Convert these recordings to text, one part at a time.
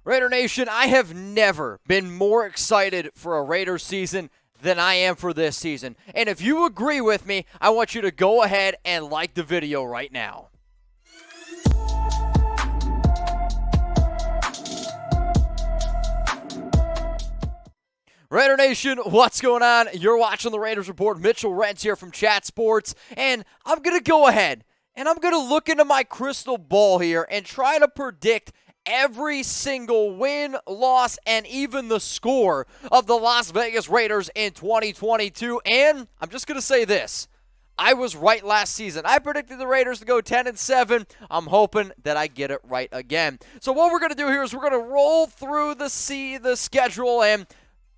Raider Nation, I have never been more excited for a Raiders season than I am for this season. And if you agree with me, I want you to go ahead and like the video right now. Raider Nation, what's going on? You're watching the Raiders Report. Mitchell Renz here from Chat Sports. And I'm going to go ahead and I'm going to look into my crystal ball here and try to predict every single win, loss, and even the score of the Las Vegas Raiders in 2022. And I'm just going to say this. I was right last season. I predicted the Raiders to go 10-7. I'm hoping that I get it right again. So what we're going to do here is we're going to roll through the schedule and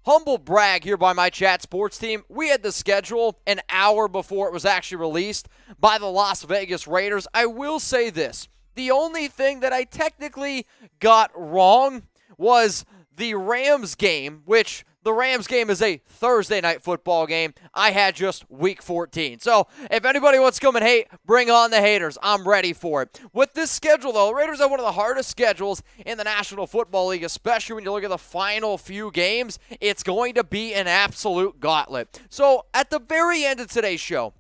humble brag here by my Chat Sports team. We had the schedule an hour before it was actually released by the Las Vegas Raiders. I will say this. The only thing that I technically got wrong was the Rams game, which the Rams game is a Thursday night football game. I had just week 14. So if anybody wants to come and hate, bring on the haters. I'm ready for it. With this schedule, though, the Raiders have one of the hardest schedules in the National Football League, especially when you look at the final few games. It's going to be an absolute gauntlet. So at the very end of today's show,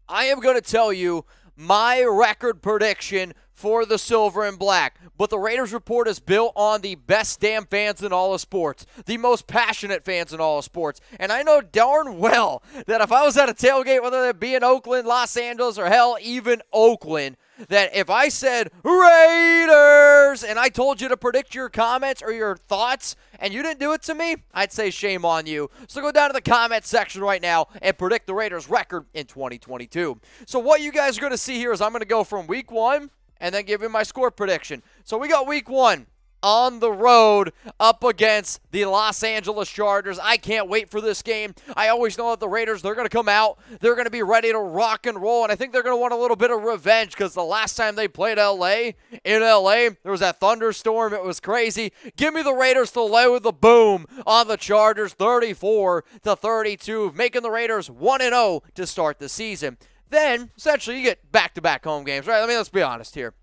I am going to tell you my record prediction for the silver and black. But the Raiders Report is built on the best damn fans in all of sports, the most passionate fans in all of sports. And I know darn well that if I was at a tailgate, whether it be in Oakland, Los Angeles, or hell, even Oakland, that if I said Raiders and I told you to predict your comments or your thoughts and you didn't do it to me, I'd say shame on you. So go down to the comment section right now and predict the Raiders record in 2022. So what you guys are going to see here is I'm going to go from week 1 and then give you my score prediction. So we got week 1 on the road up against the Los Angeles Chargers. I can't wait for this game. I always know that the Raiders, they're going to come out. They're going to be ready to rock and roll, and I think they're going to want a little bit of revenge because the last time they played in LA, there was that thunderstorm. It was crazy. Give me the Raiders to lay with the boom on the Chargers, 34-32, making the Raiders 1-0 to start the season. Then, essentially, you get back-to-back home games, right? I mean, let's be honest here.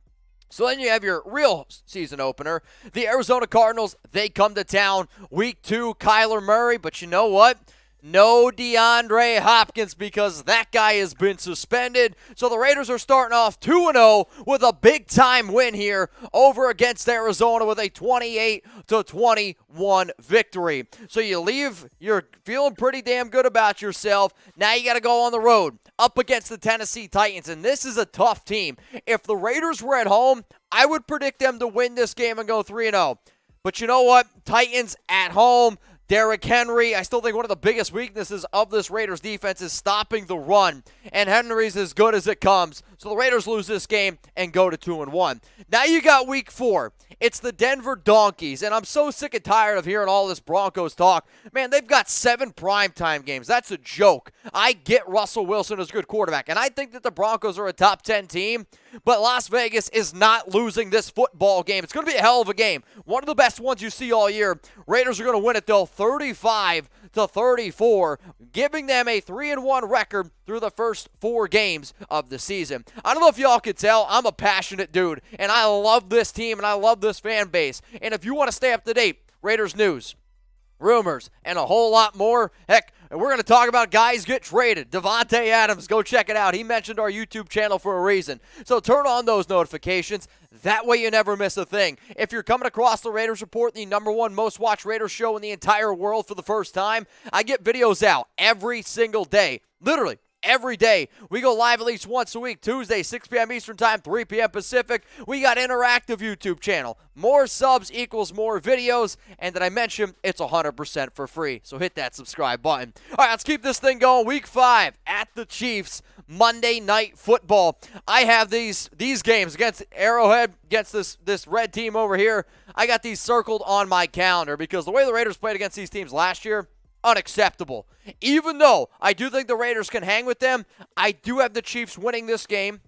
So then you have your real season opener. The Arizona Cardinals, they come to town. Week 2, Kyler Murray. But you know what? No DeAndre Hopkins because that guy has been suspended. So the Raiders are starting off 2-0 with a big-time win here over against Arizona with a 28-21 victory. So you leave, you're feeling pretty damn good about yourself. Now you got to go on the road up against the Tennessee Titans, and this is a tough team. If the Raiders were at home, I would predict them to win this game and go 3-0. But you know what? Titans at home. Derek Henry, I still think one of the biggest weaknesses of this Raiders defense is stopping the run, and Henry's as good as it comes. So the Raiders lose this game and go to 2-1. Now you got week 4. It's the Denver Donkeys, and I'm so sick and tired of hearing all this Broncos talk. Man, they've got 7 primetime games. That's a joke. I get Russell Wilson as a good quarterback, and I think that the Broncos are a top 10 team, but Las Vegas is not losing this football game. It's going to be a hell of a game. One of the best ones you see all year. Raiders are going to win it, though, 35-34, giving them a 3-1 record through the first 4 games of the season. I don't know if y'all could tell, I'm a passionate dude, and I love this team, and I love this fan base. And if you want to stay up to date, Raiders news, rumors, and a whole lot more, heck, we're going to talk about guys get traded. Davante Adams, go check it out. He mentioned our YouTube channel for a reason. So turn on those notifications. That way you never miss a thing. If you're coming across the Raiders Report, the #1 most watched Raiders show in the entire world for the first time, I get videos out every single day. Literally. Every day. We go live at least once a week. Tuesday, 6 p.m. Eastern Time, 3 p.m. Pacific. We got interactive YouTube channel. More subs equals more videos. And did I mention it's 100% for free. So hit that subscribe button. All right, let's keep this thing going. Week 5 at the Chiefs. Monday Night Football. I have these games against Arrowhead, against this red team over here. I got these circled on my calendar because the way the Raiders played against these teams last year, unacceptable. Even though I do think the Raiders can hang with them, I do have the Chiefs winning this game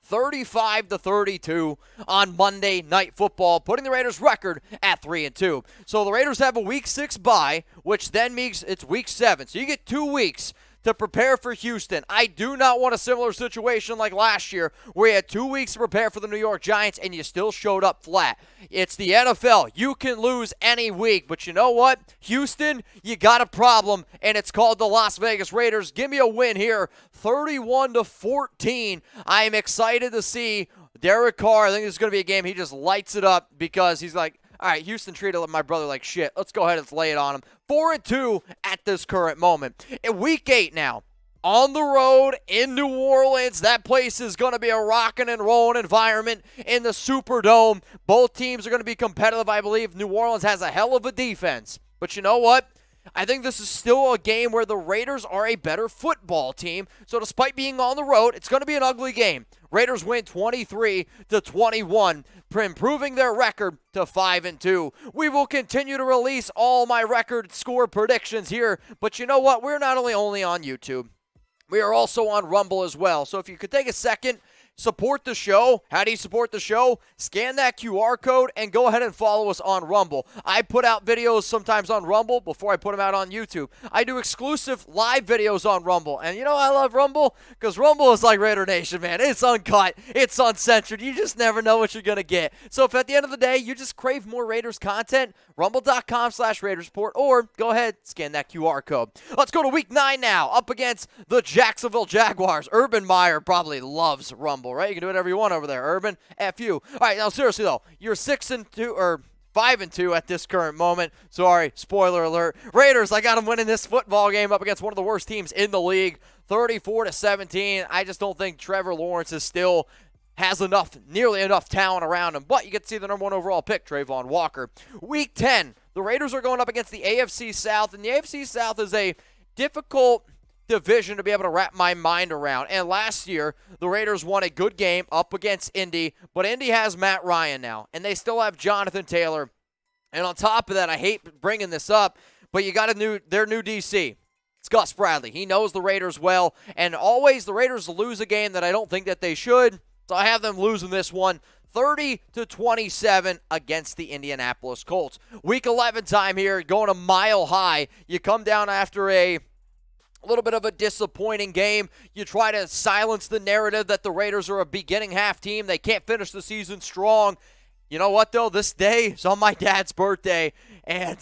35-32 on Monday Night Football, putting the Raiders' record at 3-2. So the Raiders have a Week 6 bye, which then means it's Week 7. So you get 2 weeks to prepare for Houston. I do not want a similar situation like last year where you had 2 weeks to prepare for the New York Giants and you still showed up flat. It's the NFL. You can lose any week, but you know what? Houston, you got a problem, and it's called the Las Vegas Raiders. Give me a win here, 31-14. I am excited to see Derek Carr. I think this is going to be a game he just lights it up because he's like, all right, Houston treated my brother like shit. Let's go ahead and lay it on him. 4-2 at this current moment. In week 8 now, on the road in New Orleans, that place is going to be a rocking and rolling environment in the Superdome. Both teams are going to be competitive, I believe. New Orleans has a hell of a defense. But you know what? I think this is still a game where the Raiders are a better football team. So despite being on the road, it's going to be an ugly game. Raiders win 23-21, improving their record to 5-2. We will continue to release all my record score predictions here, but you know what? We're not only on YouTube. We are also on Rumble as well. So if you could take a second, support the show. How do you support the show? Scan that QR code and go ahead and follow us on Rumble. I put out videos sometimes on Rumble before I put them out on YouTube. I do exclusive live videos on Rumble. And you know I love Rumble? Because Rumble is like Raider Nation, man. It's uncut. It's uncensored. You just never know what you're going to get. So if at the end of the day you just crave more Raiders content, rumble.com/RaidersReport, or go ahead, scan that QR code. Let's go to week 9 now, up against the Jacksonville Jaguars. Urban Meyer probably loves Rumble. Right? You can do whatever you want over there, Urban. F you. All right, now seriously though, you're 6-2 or 5-2 at this current moment. Sorry, spoiler alert. Raiders, I got them winning this football game up against one of the worst teams in the league, 34-17. I just don't think Trevor Lawrence is still has nearly enough talent around him. But you get to see the number 1 overall pick, Trayvon Walker. Week 10, the Raiders are going up against the AFC South, and the AFC South is a difficult division to be able to wrap my mind around. And last year, the Raiders won a good game up against Indy, but Indy has Matt Ryan now, and they still have Jonathan Taylor. And on top of that, I hate bringing this up, but you got their new DC. It's Gus Bradley. He knows the Raiders well, and always the Raiders lose a game that I don't think that they should, so I have them losing this one 30-27 against the Indianapolis Colts. Week 11 time here, going a mile high. You come down after a little bit of a disappointing game. You try to silence the narrative that the Raiders are a beginning half team. They can't finish the season strong. You know what, though? This day is on my dad's birthday, and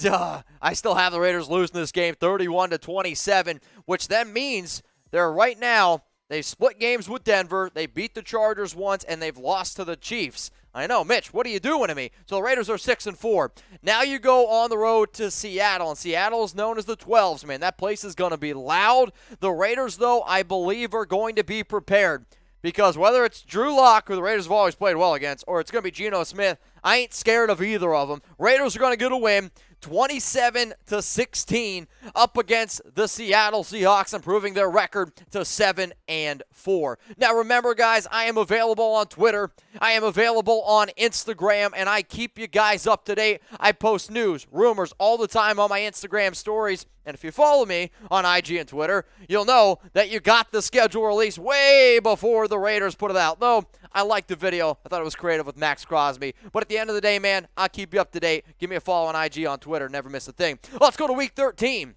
I still have the Raiders losing this game 31-27, which then means they're right now, they've split games with Denver. They beat the Chargers once, and they've lost to the Chiefs. I know, Mitch, what are you doing to me? So the Raiders are 6-4. Now you go on the road to Seattle, and Seattle is known as the 12s, man. That place is going to be loud. The Raiders, though, I believe are going to be prepared because whether it's Drew Lock, who the Raiders have always played well against, or it's going to be Geno Smith, I ain't scared of either of them. Raiders are going to get a win 27-16 up against the Seattle Seahawks, improving their record to 7-4. Now remember, guys, I am available on Twitter. I am available on Instagram, and I keep you guys up to date. I post news, rumors all the time on my Instagram stories. And if you follow me on IG and Twitter, you'll know that you got the schedule released way before the Raiders put it out. Though, I liked the video. I thought it was creative with Max Crosby. But at the end of the day, man, I'll keep you up to date. Give me a follow on IG, on Twitter. Never miss a thing. Let's go to Week 13.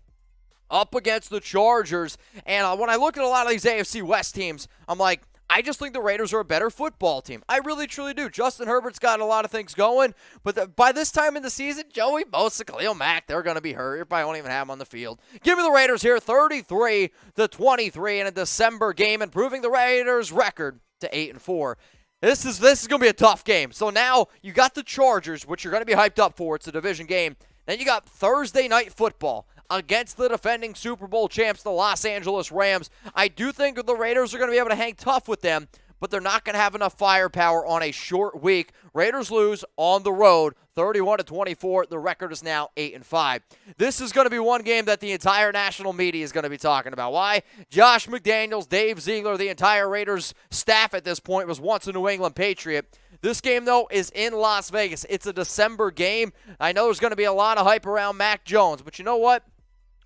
Up against the Chargers. And when I look at a lot of these AFC West teams, I'm like, I just think the Raiders are a better football team. I really, truly do. Justin Herbert's got a lot of things going, but by this time in the season, Joey Bosa, Khalil Mack, they're going to be hurt. You probably won't even have them on the field. Give me the Raiders here, 33-23 in a December game, improving the Raiders' record to 8-4. This is going to be a tough game. So now you got the Chargers, which you're going to be hyped up for. It's a division game. Then you got Thursday Night Football against the defending Super Bowl champs, the Los Angeles Rams. I do think the Raiders are going to be able to hang tough with them, but they're not going to have enough firepower on a short week. Raiders lose on the road, 31-24. The record is now 8-5. This is going to be one game that the entire national media is going to be talking about. Why? Josh McDaniels, Dave Ziegler, the entire Raiders staff at this point was once a New England Patriot. This game, though, is in Las Vegas. It's a December game. I know there's going to be a lot of hype around Mac Jones, but you know what?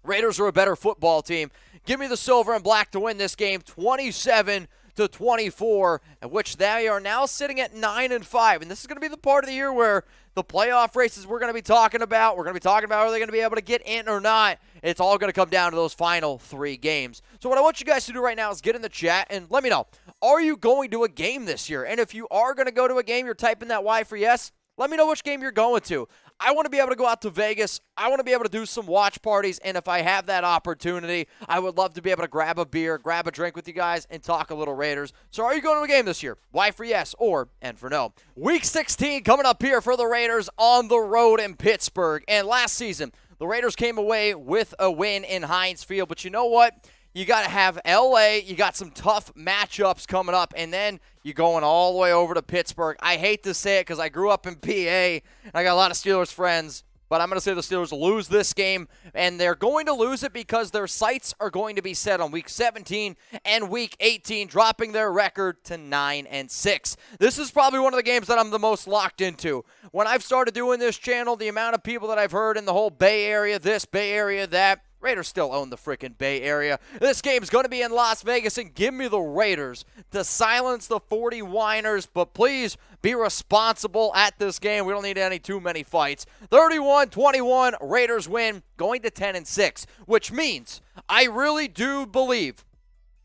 Raiders are a better football team. Give me the silver and black to win this game, 27-24. 24, at which they are now sitting at 9-5. And this is going to be the part of the year where the playoff races we're going to be talking about, are they going to be able to get in or not? It's all going to come down to those final 3 games. So what I want you guys to do right now is get in the chat and let me know, are you going to a game this year? And if you are going to go to a game, you're typing that Y for yes, let me know which game you're going to. I want to be able to go out to Vegas. I want to be able to do some watch parties, and if I have that opportunity, I would love to be able to grab a beer, grab a drink with you guys, and talk a little Raiders. So are you going to a game this year? Y for yes or N for no. Week 16 coming up here for the Raiders on the road in Pittsburgh. And last season, the Raiders came away with a win in Heinz Field, but you know what? You got to have L.A., you got some tough matchups coming up, and then you're going all the way over to Pittsburgh. I hate to say it because I grew up in PA, and I got a lot of Steelers friends, but I'm going to say the Steelers lose this game, and they're going to lose it because their sights are going to be set on Week 17 and Week 18, dropping their record to 9-6. This is probably one of the games that I'm the most locked into. When I've started doing this channel, the amount of people that I've heard in the whole Bay Area, this, Bay Area, that, Raiders still own the freaking Bay Area. This game's going to be in Las Vegas, and give me the Raiders to silence the 40-whiners, but please be responsible at this game. We don't need too many fights. 31-21, Raiders win, going to 10-6, which means I really do believe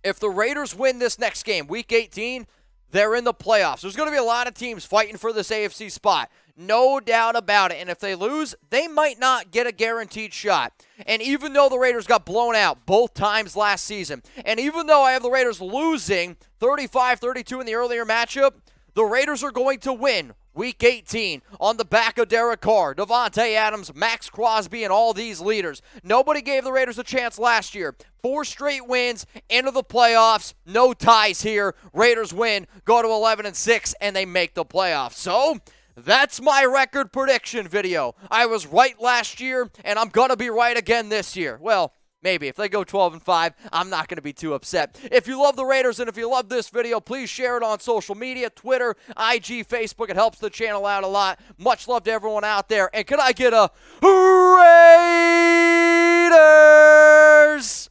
if the Raiders win this next game, Week 18, they're in the playoffs. There's going to be a lot of teams fighting for this AFC spot. No doubt about it. And if they lose, they might not get a guaranteed shot. And even though the Raiders got blown out both times last season, and even though I have the Raiders losing 35-32 in the earlier matchup, the Raiders are going to win Week 18 on the back of Derek Carr, Davante Adams, Max Crosby, and all these leaders. Nobody gave the Raiders a chance last year. 4 straight wins, into the playoffs, no ties here. Raiders win, go to 11-6, and they make the playoffs. So that's my record prediction video. I was right last year, and I'm going to be right again this year. Well, maybe. If they go 12-5, I'm not going to be too upset. If you love the Raiders and if you love this video, please share it on social media, Twitter, IG, Facebook. It helps the channel out a lot. Much love to everyone out there. And can I get a Raiders?